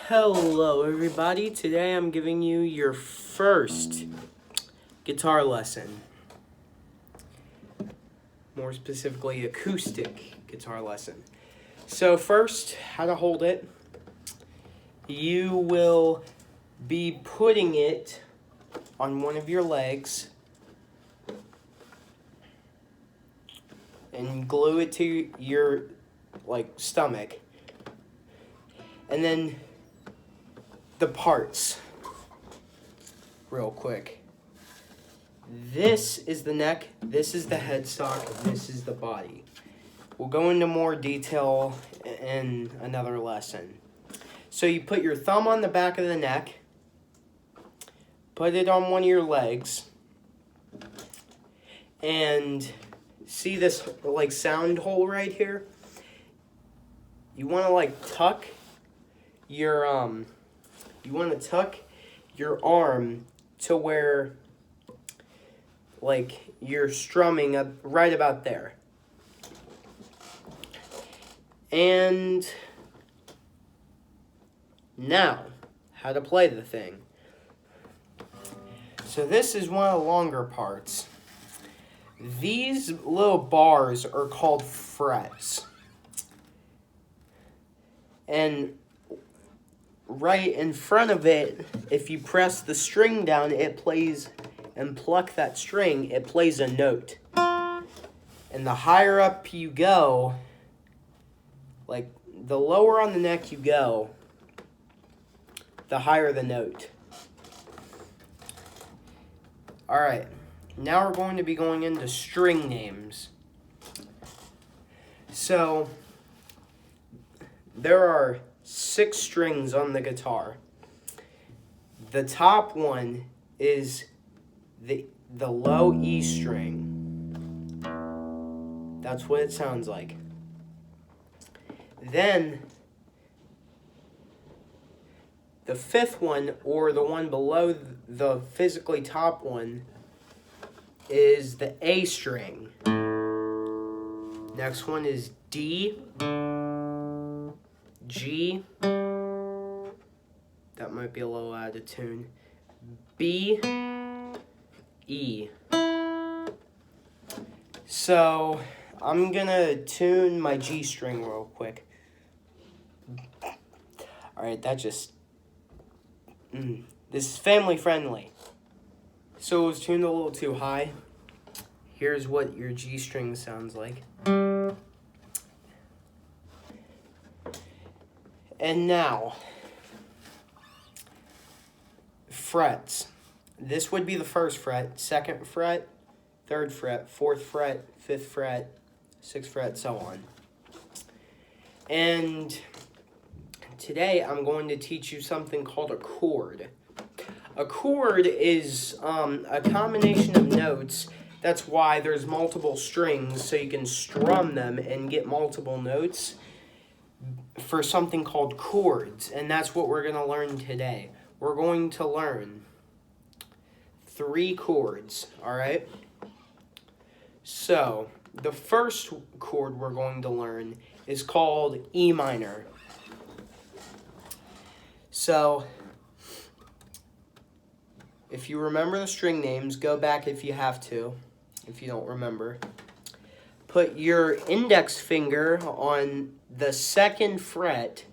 Hello everybody, today I'm giving you your first guitar lesson. More specifically, acoustic guitar lesson. So first, how to hold it. You will be putting it on one of your legs and glue it to your stomach. And then the parts, real quick. This is the neck, this is the headstock, this is the body. We'll go into more detail in another lesson. So you put your thumb on the back of the neck, put it on one of your legs, and see this sound hole right here? You want to tuck your arm to where you're strumming up right about there. And now, how to play the thing. So this is one of the longer parts. These little bars are called frets. And right in front of it, if you press the string down, it plays, and pluck that string, it plays a note. And the higher up you go, the lower on the neck you go, the higher the note. Alright, now we're going to be going into string names. So, there are 6 strings on the guitar. The top one is the low E string. That's what it sounds like. Then the 5th one, or the one below the physically top one, is the A string. Next one is D, G, that might be a little out of tune, B, E. So, I'm gonna tune my G string real quick. Alright, that just, this is family friendly. So it was tuned a little too high. Here's what your G string sounds like. And now, frets. This would be the 1st fret, 2nd fret, 3rd fret, 4th fret, 5th fret, 6th fret, so on. And today I'm going to teach you something called a chord. A chord is a combination of notes. That's why there's multiple strings, so you can strum them and get multiple notes for something called chords, and that's what we're going to learn today. We're going to learn 3 chords, alright? So, the first chord we're going to learn is called E minor. So, if you remember the string names, go back if you have to, if you don't remember. Put your index finger on the 2nd fret,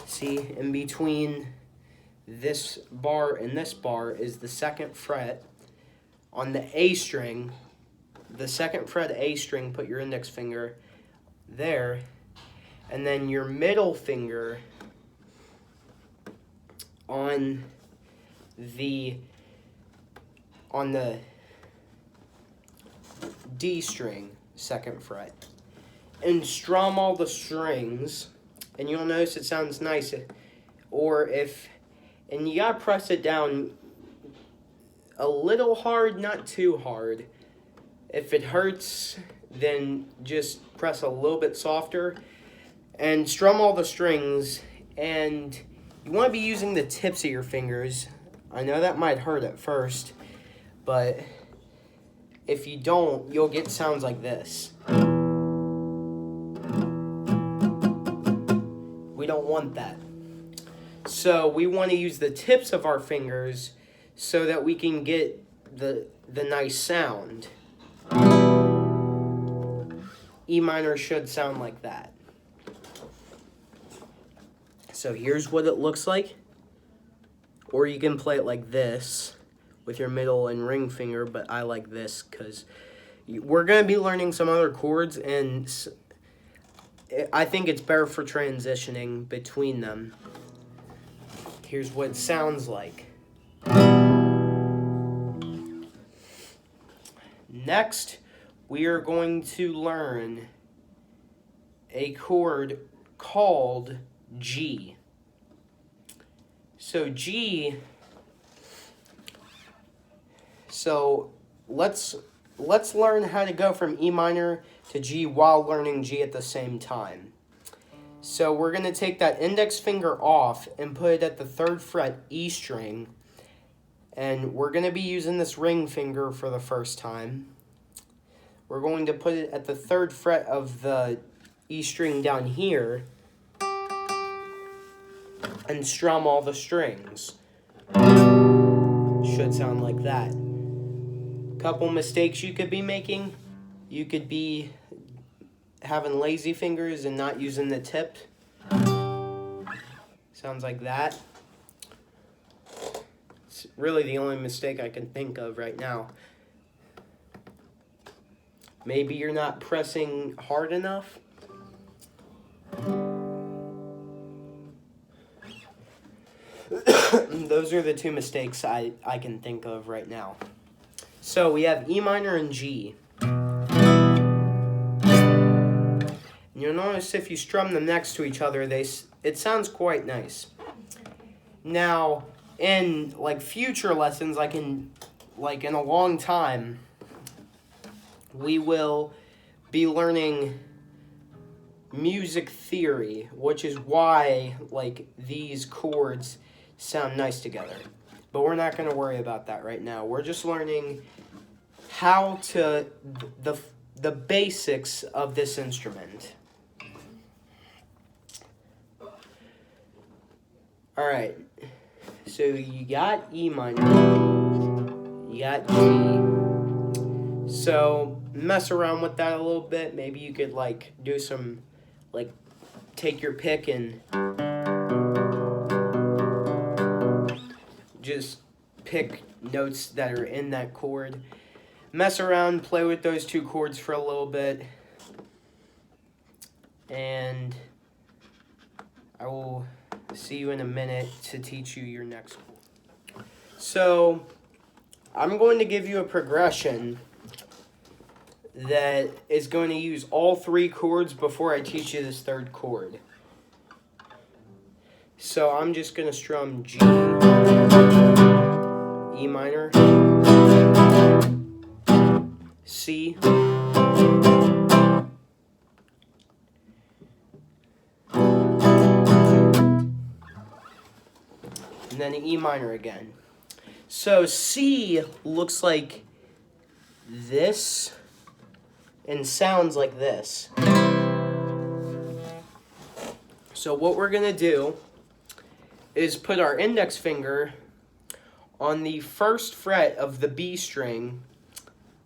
see, in between this bar and this bar is the 2nd fret. On the A string, the 2nd fret A string, put your index finger there, and then your middle finger on the D string, 2nd fret, and strum all the strings, and you'll notice it sounds nice. And you gotta press it down a little hard, not too hard. If it hurts, then just press a little bit softer, and strum all the strings. And you want to be using the tips of your fingers. I know that might hurt at first, but if you don't, you'll get sounds like this. We don't want that. So we want to use the tips of our fingers so that we can get the nice sound. E minor should sound like that. So here's what it looks like. Or you can play it like this with your middle and ring finger, but I like this because we're going to be learning some other chords, and I think it's better for transitioning between them. Here's what it sounds like. Next, we are going to learn a chord called G. So G, let's learn how to go from E minor to G while learning G at the same time. So we're going to take that index finger off and put it at the 3rd fret E string. And we're going to be using this ring finger for the first time. We're going to put it at the 3rd fret of the E string down here and strum all the strings. Should sound like that. Couple mistakes you could be making. You could be having lazy fingers and not using the tip. Sounds like that. It's really the only mistake I can think of right now. Maybe you're not pressing hard enough. Those are the two mistakes I can think of right now. So we have E minor and G. And you'll notice if you strum them next to each other, it sounds quite nice. Now, in like future lessons, in a long time, we will be learning music theory, which is why these chords sound nice together. But we're not going to worry about that right now. We're just learning how to the basics of this instrument. All right. So you got E minor, you got G. So mess around with that a little bit. Maybe you could do some take your pick and just pick notes that are in that chord. Mess around, play with those two chords for a little bit. And I will see you in a minute to teach you your next chord. So I'm going to give you a progression that is going to use all 3 chords before I teach you this 3rd chord. So I'm just going to strum G, E minor, C, and then E minor again. So C looks like this and sounds like this. So what we're going to do is put our index finger on the 1st fret of the B string,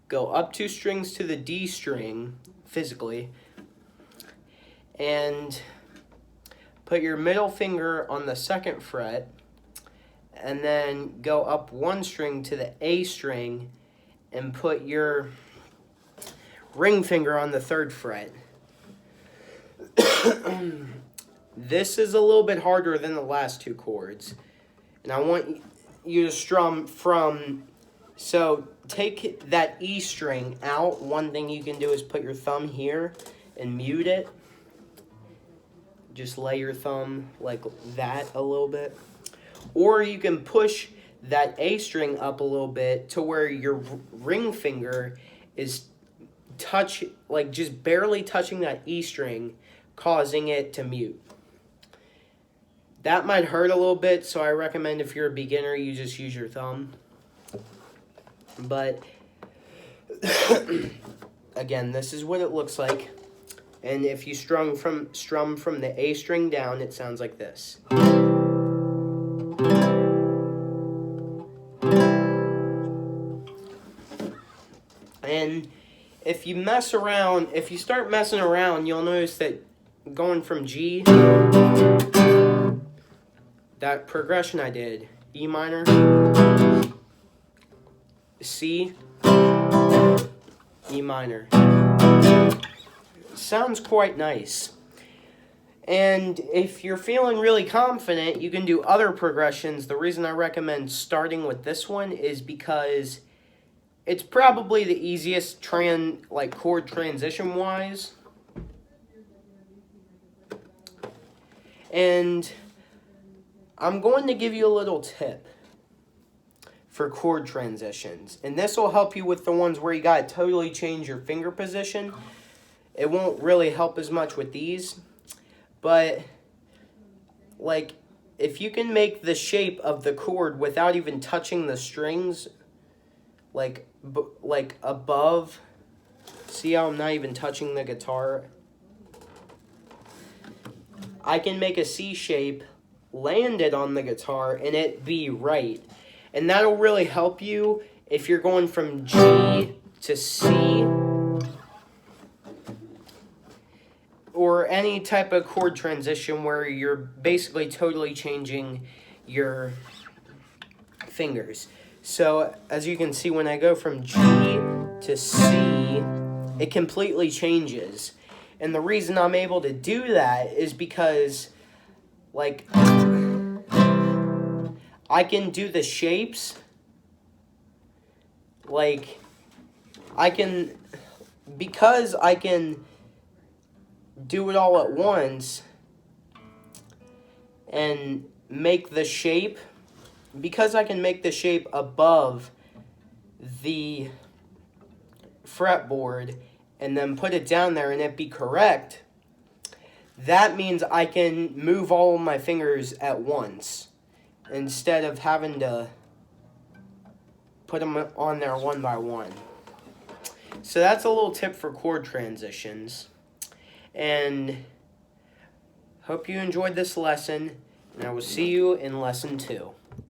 go up 2 strings to the D string physically, and put your middle finger on the 2nd fret, and then go up 1 string to the A string and put your ring finger on the 3rd fret. This is a little bit harder than the last 2 chords. And I want you to strum from, so take that E string out. One thing you can do is put your thumb here and mute it. Just lay your thumb like that a little bit. Or you can push that A string up a little bit to where your ring finger is just barely touching that E string, causing it to mute. That might hurt a little bit, so I recommend if you're a beginner, you just use your thumb. But again, this is what it looks like. And if you strum from the A string down, it sounds like this. if you mess around, if you start messing around, you'll notice that going from G, that progression I did, E minor, C, E minor. Sounds quite nice. And if you're feeling really confident, you can do other progressions. The reason I recommend starting with this one is because it's probably the easiest chord transition wise. And I'm going to give you a little tip for chord transitions. And this will help you with the ones where you gotta totally change your finger position. It won't really help as much with these. But like if you can make the shape of the chord without even touching the strings, like above, see how I'm not even touching the guitar? I can make a C shape, land it on the guitar, and it be right. And that'll really help you if you're going from G to C, or any type of chord transition where you're basically totally changing your fingers. So as you can see, when I go from G to C, it completely changes. And the reason I'm able to do that is because, like, I can do the shapes, like, because I can do it all at once and make the shape, because I can make the shape above the fretboard and then put it down there and it be correct, that means I can move all of my fingers at once instead of having to put them on there one by one. So that's a little tip for chord transitions. And hope you enjoyed this lesson, and I will see you in lesson 2.